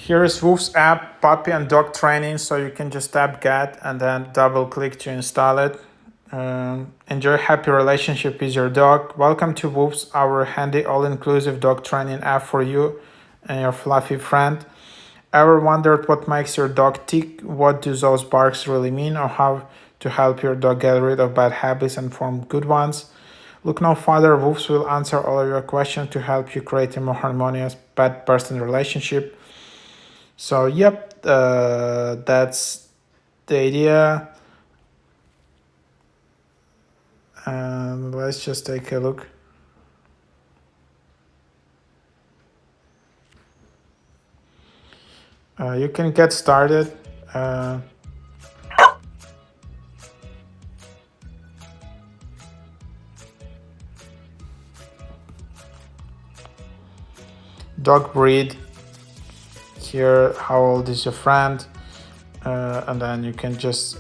Here is Woofz app, puppy and dog training. So you can just tap get and then double click to install it. Enjoy happy relationship with your dog. Welcome to Woofz, our handy all-inclusive dog training app for you and your fluffy friend. Ever wondered what makes your dog tick? What do those barks really mean? Or how to help your dog get rid of bad habits and form good ones? Look no further. Woofz will answer all of your questions to help you create a more harmonious pet-person relationship. So, yep, that's the idea. And let's just take a look. You can get started. Dog breed. Here, how old is your friend? And then you can just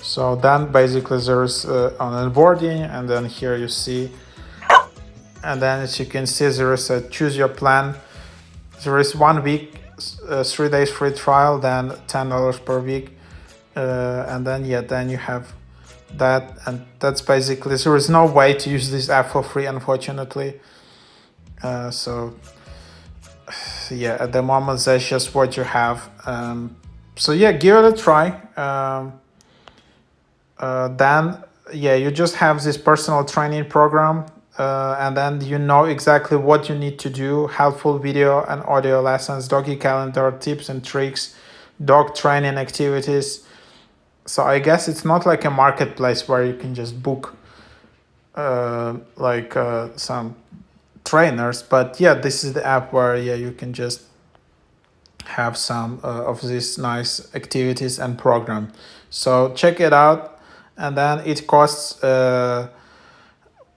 so then basically there's an onboarding, and then here you see, and then as you can see there is a choose your plan. There is 1 week, 3 days free trial, then $10 per week, and then then you have that, and that's basically, there is no way to use this app for free, unfortunately. So yeah, at the moment that's just what you have. So yeah, give it a try. Then you just have this personal training program, and then you know exactly what you need to do: helpful video and audio lessons, doggy calendar, tips and tricks, dog training activities. So I guess it's not like a marketplace where you can just book some trainers, but yeah, this is the app where you can just have some of these nice activities and program. So check it out. And then it costs $80,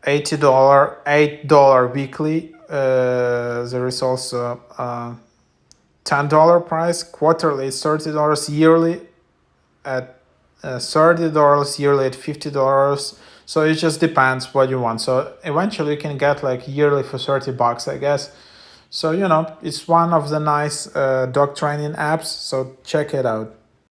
$8 weekly. There is also $10 price. Quarterly is $30, yearly at $30, yearly at $50. So it just depends what you want. So eventually you can get like yearly for $30, I guess. So it's one of the nice dog training apps. So check it out.